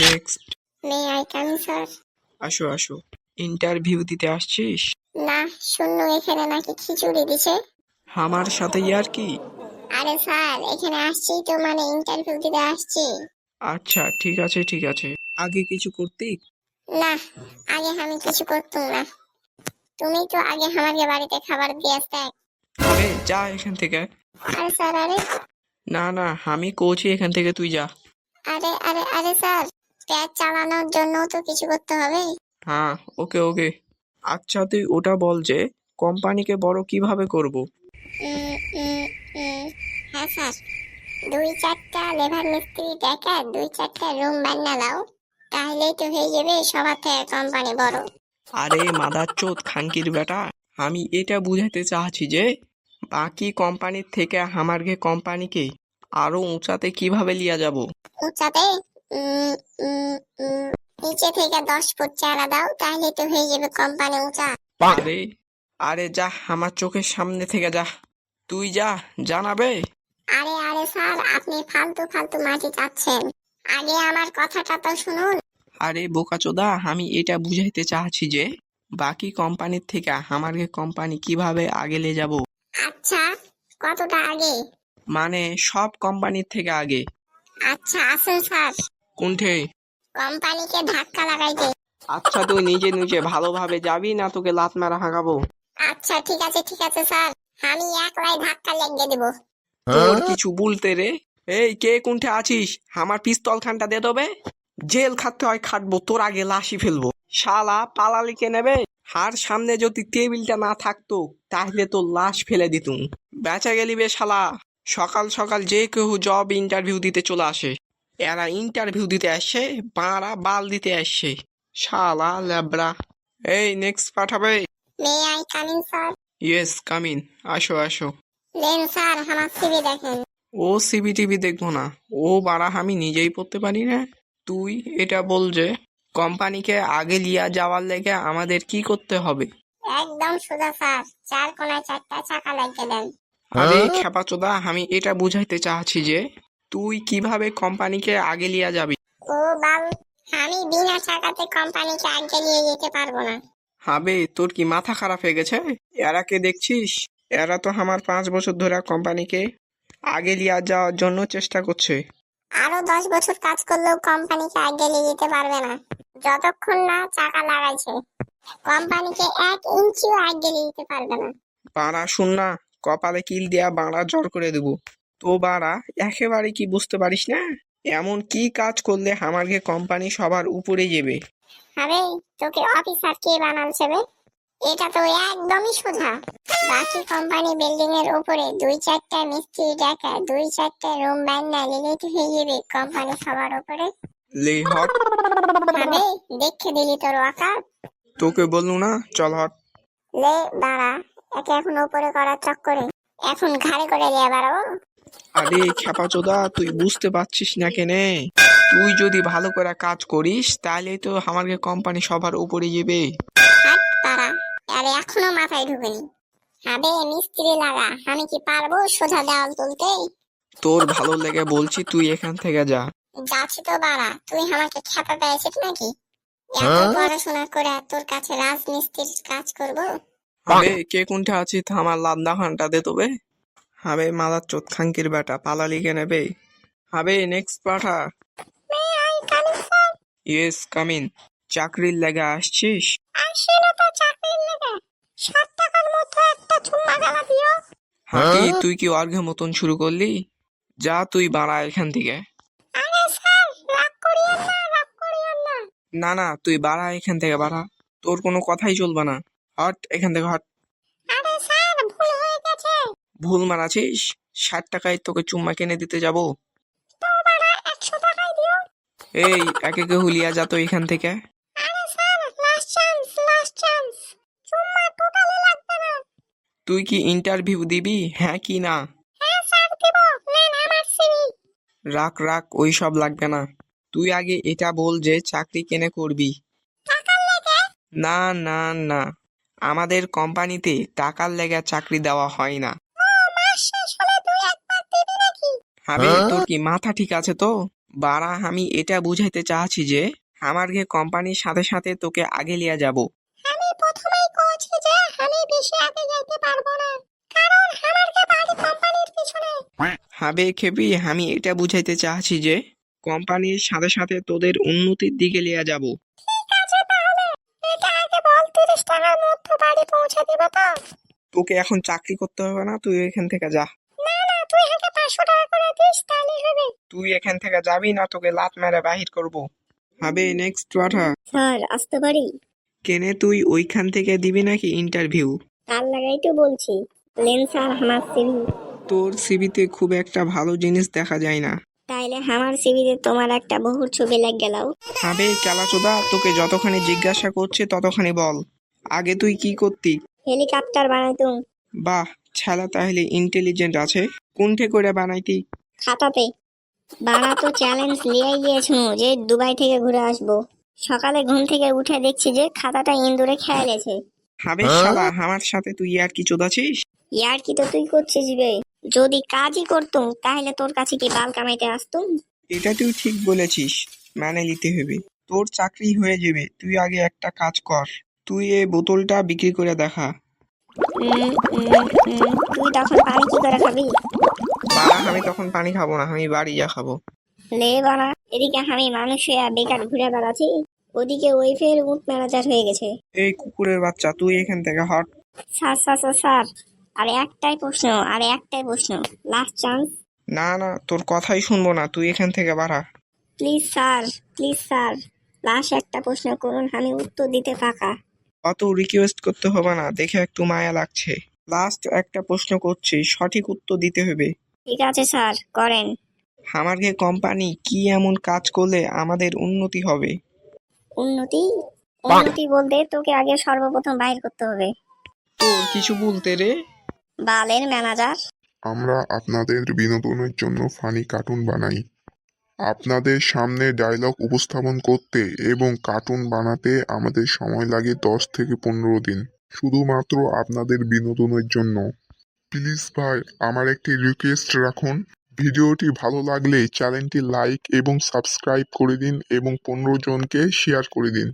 Next. May I come sir? আসো আসো। Interview দিতে আসছিস? না, শূন্য এখানে নাকি খিচুড়ি দিছে। আমার সাথে ইয়ার কি? আরে স্যার, এখানে আসছি তো মানে ইন্টারভিউ দিতে আসছি। আচ্ছা ঠিক আছে ঠিক আছে। আগে কিছু করতি? না, আগে আমি কিছু করতাম না। তুমি তো আগে আমাকে বাড়িতে খাবার দিয়ে আসতে। আরে যা এখান থেকে। আরে স্যার, আরে না না, আমি কোচি, এখান থেকে তুই যা। আরে আরে আরে স্যার, পেট চালানোর জন্য তো কিছু করতে হবে। হ্যাঁ, ওকে ওকে। আচ্ছা তুই ওটা বল যে কোম্পানিকে বড় কিভাবে করব? উম, উম, উম, হ্যাঁ স্যার, 2-4টা লেবার মিস্ত্রি ডেকে 2-4টা রুম বানিয়ে দাও, তাহলেই তো হয়ে যাবে সবার থেকে কোম্পানি বড়। আরে মাদারচোদ খানকির বেটা, আমি এটা বুঝাতে চাচ্ছি যে বাকি কোম্পানির থেকে আমারকে কোম্পানিকে আরো উঁচাতে কিভাবে লিয়া যাব। উঁচাতে? উম, উম, উম, নিচে থেকে 10 ফুট চারা দাও, তাহলে তো হয়ে যাবে কোম্পানি উঁচা। আরে আরে যা, আমার চোখের সামনে থেকে যা। তুই যা, জানাবে। আরে আরে স্যার, আপনি ফালতু ফালতু মাটি চাচ্ছেন, আগে আমার কথাটা তো শুনুন। আরে বোকাচোদা, আমি এটা বুঝাইতে চাচ্ছি যে বাকি কোম্পানির থেকে আমারকে কোম্পানি কিভাবে আগে নিয়ে যাব। আচ্ছা, কতটা আগে? মানে সব কোম্পানির থেকে আগে। আচ্ছা আসুন স্যার, কোনঠে? কোম্পানিকে ধাক্কা লাগাইতে। আচ্ছা তুই নিজে নিজে ভালোভাবে যাবি না তোকে লাত মারা হাঁকাবো? আচ্ছা ঠিক আছে ঠিক আছে স্যার, আমি একলাই ধাক্কা লাগিয়ে দেব। তোর কিছু বলতে রে? এই কে কোনঠে আছিস? আমার পিস্তল খানটা দে তবে। জেল খাটতে হয় খাটবো, তোর আগে লাশই ফেলবো। শালা পালালি কে নেবে? হার সামনে যদি টেবিলটা না থাকতো তাহলে তো লাশ ফেলে দিতুম। বেঁচে গেলি বে শালা। সকাল সকাল যে কেউ জব ইন্টারভিউ দিতে চলে আসে, এরা ইন্টারভিউ দিতে আসছে, বাঁড়া বাল দিতে আসছে। শালা ল্যাবড়া। এই নেক্সট পাঠাবে? May I come in sir? Yes come in. আসো আসো। দেন স্যার, আমার সিভি দেখেন। ও সিবি টিভি দেখবো না, ও বাড়া আমি নিজেই পড়তে পারি না। তুই এটা বল যে কোম্পানিকে আগে লিয়া যাওয়ার লেগে আমাদের কি করতে হবে? একদম সোজা স্যার, 4 কোণায় 4টা চাকা লাগিয়ে দেন। আরে খেপাচোদা, আমি এটা বুঝাইতে চাচ্ছি যে তুই কিভাবে কোম্পানিকে আগে লিয়া যাবি। ও বাল, আমি বিনা চাকাতে কোম্পানিকে আগে নিয়ে যেতে পারবো না। হবে তোর কি মাথা খারাপ হয়ে গেছে? এরা কে দেখছিস? এরা তো আমার 5 বছর ধরে কোম্পানিকে আগে লিয়া যাওয়ার জন্য চেষ্টা করছে। আরো 10 বছর কাজ করলেও কোম্পানিকে আগে নিয়ে যেতে পারবে না, যতক্ষণ না চাকা লাগাইছে। কোম্পানিকে 1 ইঞ্চিও আগে নিয়ে যেতে পারবে না। বাড়া শুন না, কপালে কিল দিয়া বাড়া জড় করে দেবো। তো বাড়া একেবারে কি বুঝতে পারিস না? এমন কি কাজ করলে আমাকে কোম্পানি সবার উপরে যাবে? আরে, তোকে অফিসার কে বানালছে বে? এটা তো একদমই সোজা। বাকি কোম্পানি বিল্ডিং এর উপরে 2-4টা মিস্ত্রি ডাকা 2-4টা রুম বানিয়ে নিলেই তো হয়ে যাবে কোম্পানি সবার উপরে। লে হট। আবে, দেখে দিলি তোর ওয়াকার। তোকে বললু না চল হট। লে দাঁড়া, একে এখন উপরে করার চক্করে এখন ঘাড়ে করে দিয়ে বাড়াবো। আরে খেপাচোদা, তুই বুঝতে পারছিস না কেনে? তুই যদি ভালো করে কাজ করিস তাহলে তো আমাকে কোম্পানি সবার উপরে যাবে। হাট তারা, আরে এখনো মাথায় ঢুকেনি। আবে মিস্ত্রি লাগা, আমি কি পারবো সোজা দেওয়াল তুলতে? তোর ভালো লেগে বলছি তুই এখান থেকে যা। যাচ্ছি তো বাড়া, তুই আমাকে খেপা পেয়েছিস নাকি? এত পড়াশোনা করে তোর কাছে রাজমিস্ত্রির কাজ করব? আবে কে কোনটা আছিস আমার লাদ্দা খানটা দে তবে। হবে মাদার চোদ খাঙ্কির বেটা, পালালি কে নেবে? হবে নেক্সট পাঠা। May I come in sir? Yes come in. চাকরির লেগে আসছিস? আসি না তো চাকরির লেগে, 60 টাকার মধ্যে একটা চুম্মা গালা দিও। হাঁটি তুই কি অর্ঘে মতন শুরু করলি? যা তুই বাড়া এখান থেকে। আরে স্যার, রাগ করিয়েন না, রাগ করিয়েন না। না না, তুই বাড়া এখান থেকে বাড়া। তোর কোনো কথাই চলবে না। হট এখান থেকে হট। আরে স্যার, ভুল হয়ে গেছে। ভুল মারাছিস? 60 টাকায় তোকে চুম্মা কিনে দিতে যাব? তো বাড়া 100 টাকাই দিও। এই একে একে হুলিয়া যা তো এখান থেকে। আরে sir, last chance, last chance. চুম্মা টোটালি লাগবে না। তুই কি ইন্টারভিউ দিবি, হ্যাঁ কি না? হ্যাঁ স্যার দিব, নেন আমার সিভি। রাখ রাখ, ওই সব লাগবে না। তুই আগে এটা বল যে চাকরি কেনে করবি? টাকার লেগে? না না না, আমাদের কোম্পানিতে টাকার লেগে চাকরি দেওয়া হয় না। ও, মাস শেষ হলে 2-1 বার দিবি নাকি? আবে তোর কি মাথা ঠিক আছে তো? বাড়া আমি এটা বুঝাইতে চাচ্ছি যে আমার গে কোম্পানির সাথে সাথে তোকে আগে লিয়া যাব। আমি প্রথমেই কইছি যে আমি বেশি আগে যাইতে পারবো না, কারণ আমার কে বাড়ি কোম্পানির পিছনে। হবে খেপি আমি এটা বুঝাইতে চাচ্ছি যে কোম্পানির সাথে সাথে তোদের উন্নতির দিকে লিয়া যাব। ঠিক আছে তাহলে এটা আগে বল, 30 টাকার মধ্যে বাড়ি পৌঁছে দিবে তো? তোকে এখন চাকরি করতে হবে না, তুই এখান থেকে যা। না না, তুই আগে 500 টাকা করে দিস তাহলে হবে। তুই এখান থেকে যাবি না তোকে লাত মেরে বাহির করব। হবে নেক্সট কথা। স্যার আসতে পারি? কেনে তুই ওইখান থেকে দিবি নাকি ইন্টারভিউ? তার লাগাই তো বলছি, লেন স্যার আমার সিভি। তোর সিভিতে খুব একটা ভালো জিনিস দেখা যায় না। তাইলে আমার সিভিতে তোমার একটা বহুর ছবি লাগ গেলাও। হবে কেলাচোদা, তোকে যতখানি জিজ্ঞাসা করছে ততখানি বল, আগে তুই কি করতি? হেলিকপ্টার বানাইতুম। বাহ, ছেলা তাহলে ইন্টেলিজেন্ট আছে। কোনঠে করে বানাইতি? খাতাতে। বানাতো চ্যালেঞ্জ লিয়াই গিয়েছিল যে দুবাই থেকে ঘুরে আসবো। সকালে ঘুম থেকে উঠে দেখছি যে খাতাটা ইন্দুরে খেয়ে গেছে। হবে শালা, আমার সাথে তুই আর কি চোদাছিস? ইয়ার কি তো তুই করছিস বে? যদি কাজই করতুম তাহলে তোর কাছে কি বাল কামাইতে আসতুম? এটা তুই ঠিক বলেছিস, মানে নিতে হবে। তোর চাকরি হয়ে যাবে, তুই আগে একটা কাজ কর। তুই এই বোতলটা বিক্রি করে দেখা। তুই তখন পানি কি করে খাবি? বাড়া আমি তখন পানি খাবো না, আমি বাড়ি যা খাবো। লে বানা, এদিকে আমি মানুষ হয়ে বেকার ঘুরে বেড়াচ্ছি, ওদিকে ওই ফের উঠ ম্যানেজার হয়ে গেছে। এই কুকুরের বাচ্চা, তুই এখান থেকে hot. Sir sir sir sir, আরে একটাই প্রশ্ন, লাস্ট চান্স। না না, তোর কথাই শুনবো না, তুই এখান থেকে বাড়া। প্লিজ স্যার, লাস্ট একটা প্রশ্ন করুন, আমি উত্তর দিতে পাকা। অত রিকোয়েস্ট করতে হবে না, দেখে একটু মায়া লাগছে। লাস্ট একটা প্রশ্ন করছি, সঠিক উত্তর দিতে হবে। ঠিক আছে স্যার, করেন। আমার গে কোম্পানি কি এমন কাজ করলে আমাদের উন্নতি হবে? উন্নতি? উন্নতি বলতে তোকে আগে সর্বপ্রথম বাইর করতে হবে। তোর কিছু বলতে রে? বালের ম্যানেজার। আমরা আপনাদের বিনোদনের জন্য ফানি কার্টুন বানাই। আপনাদের সামনে ডায়লগ উপস্থাপন করতে এবং কার্টুন বানাতে আমাদের সময় লাগে 10 থেকে 15 দিন, শুধুমাত্র আপনাদের বিনোদনের জন্য। প্লিজ ভাই, আমার একটি রিকোয়েস্ট রাখুন, ভিডিওটি ভালো লাগলে চ্যানেলটি লাইক এবং সাবস্ক্রাইব করে দিন এবং 15 জনকে শেয়ার করে দিন।